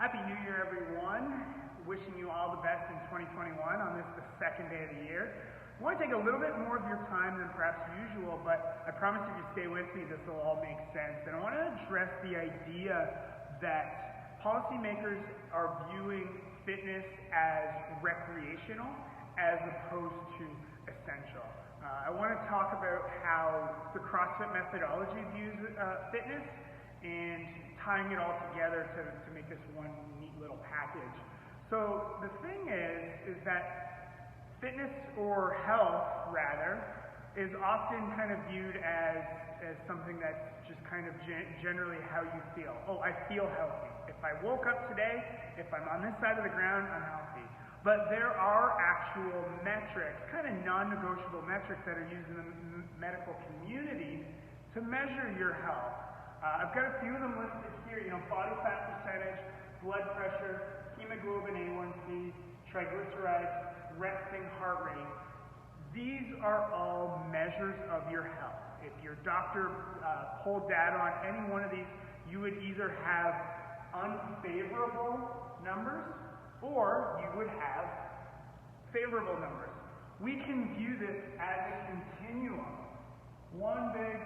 Happy New Year, everyone. Wishing you all the best in 2021 on this, the second day of the year. I want to take a little bit more of your time than perhaps usual, but I promise if you stay with me, this will all make sense. And I want to address the idea that policymakers are viewing fitness as recreational as opposed to essential. I want to talk about how the CrossFit methodology views fitness and tying it all together to make this one neat little package. So the thing is that fitness, or health rather, is often kind of viewed as something that's just kind of generally how you feel. Oh, I feel healthy. If I woke up today, if I'm on this side of the ground, I'm healthy. But there are actual metrics, kind of non-negotiable metrics that are used in the medical community to measure your health. I've got a few of them listed here, body fat percentage, blood pressure, hemoglobin A1C, triglycerides, resting heart rate. These are all measures of your health. If your doctor pulled data on any one of these, you would either have unfavorable numbers or you would have favorable numbers. We can view this as a continuum. One big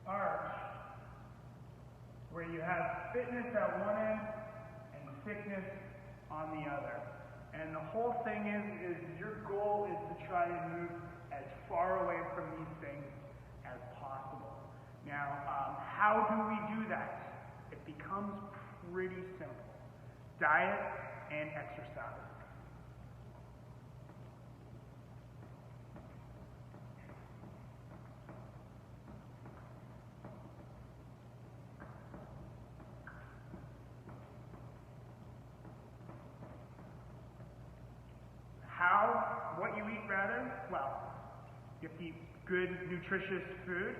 arch where you have fitness at one end and sickness on the other. And the whole thing is your goal is to try and move as far away from these things as possible. Now, how do we do that? It becomes pretty simple. Diet and exercise. What you eat rather? Well, you have to eat good, nutritious food,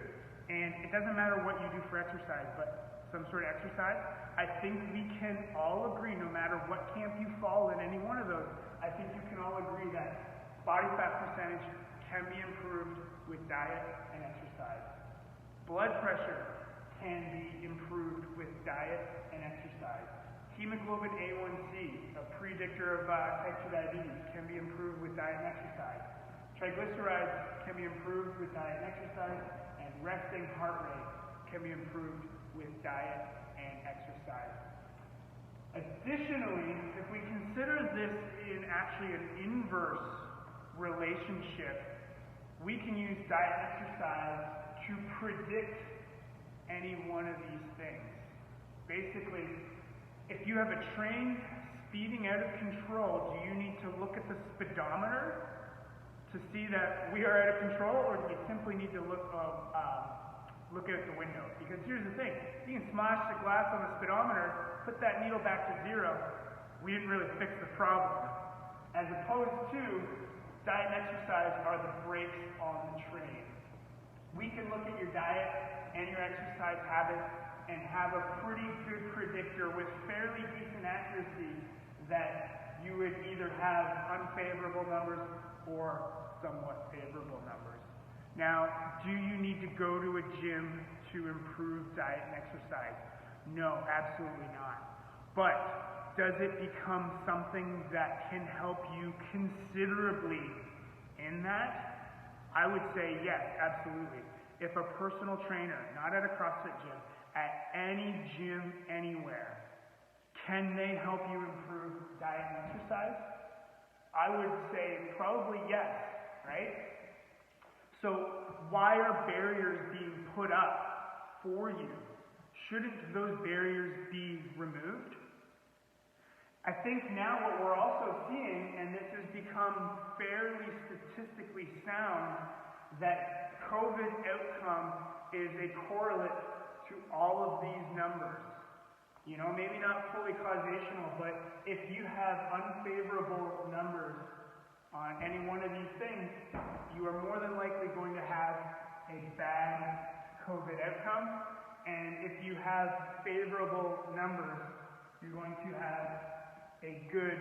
and it doesn't matter what you do for exercise, but some sort of exercise. I think we can all agree, no matter what camp you fall in any one of those, I think you can all agree that body fat percentage can be improved with diet and exercise. Blood pressure can be improved with diet and exercise. Hemoglobin A1C, a predictor of type 2 diabetes, can be improved with diet and exercise. Triglycerides can be improved with diet and exercise, and resting heart rate can be improved with diet and exercise. Additionally, if we consider this in actually an inverse relationship, we can use diet and exercise to predict any one of these things. Basically, if you have a train speeding out of control, do you need to look at the speedometer to see that we are out of control, or do you simply need to look out the window? Because here's the thing, you can smash the glass on the speedometer, put that needle back to zero, we didn't really fix the problem. As opposed to, diet and exercise are the brakes on the train. We can look at your diet and your exercise habits and have a pretty good predictor with fairly decent accuracy that you would either have unfavorable numbers or somewhat favorable numbers. Now, do you need to go to a gym to improve diet and exercise? No, absolutely not. But does it become something that can help you considerably in that? I would say yes, absolutely. If a personal trainer, not at a CrossFit gym, at any gym anywhere, can they help you improve diet and exercise? I would say probably yes, right? So why are barriers being put up for you? Shouldn't those barriers be removed? I think now what we're also seeing, and this has become fairly statistically sound, that COVID outcome is a correlate to all of these numbers. Maybe not fully causational, but if you have unfavorable numbers on any one of these things, you are more than likely going to have a bad COVID outcome. And if you have favorable numbers, you're going to have a good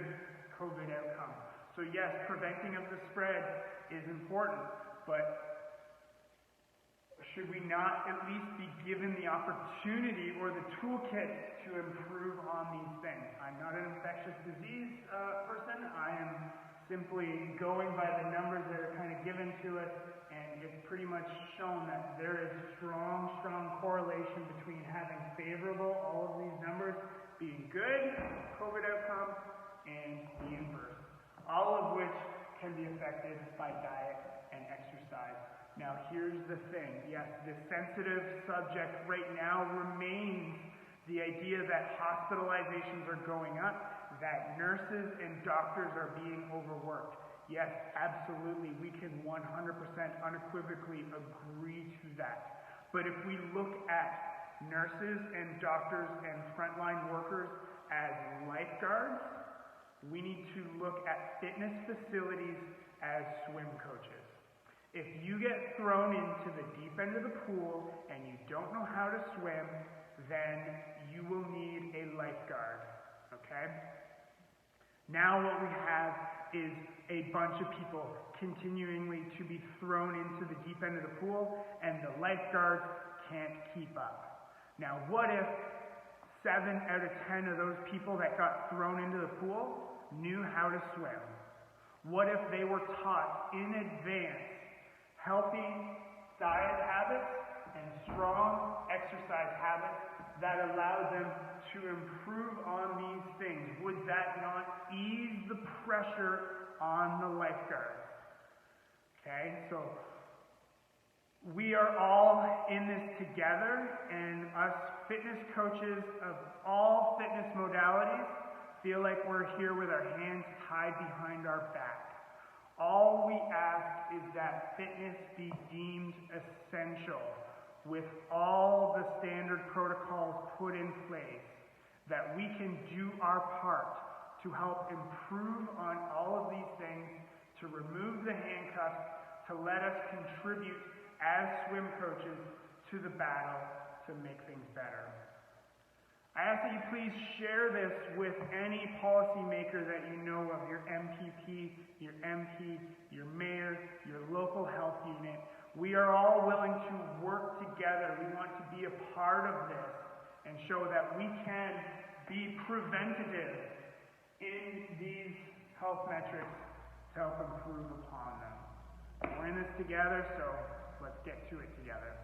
COVID outcome. So yes, preventing of the spread is important, but should we not at least be given the opportunity or the toolkit to improve on these things? I'm not an infectious disease person. I am simply going by the numbers that are kind of given to us, and it's pretty much shown that there is strong correlation between having favorable, all of these numbers being good COVID outcomes, and the inverse, all of which can be affected by diet and exercise. Now here's the thing, yes, the sensitive subject right now remains the idea that hospitalizations are going up, that nurses and doctors are being overworked. Yes, absolutely, we can 100% unequivocally agree to that. But if we look at nurses and doctors and frontline workers as lifeguards, we need to look at fitness facilities as swim coaches. If you get thrown into the deep end of the pool and you don't know how to swim, then you will need a lifeguard, okay? Now what we have is a bunch of people continually to be thrown into the deep end of the pool, and the lifeguards can't keep up. Now what if 7 out of 10 of those people that got thrown into the pool knew how to swim? What if they were taught in advance healthy diet habits and strong exercise habits that allow them to improve on these things? Would that not ease the pressure on the lifeguards? Okay, so we are all in this together, and us fitness coaches of all fitness modalities feel like we're here with our hands tied behind our back. All we ask is that fitness be deemed essential with all the standard protocols put in place, that we can do our part to help improve on all of these things, to remove the handcuffs, to let us contribute as swim coaches to the battle to make things better. I ask that you please share this with any policymaker that you know of, your MPP, your MP, your mayor, your local health unit. We are all willing to work together. We want to be a part of this and show that we can be preventative in these health metrics to help improve upon them. We're in this together, so let's get to it together.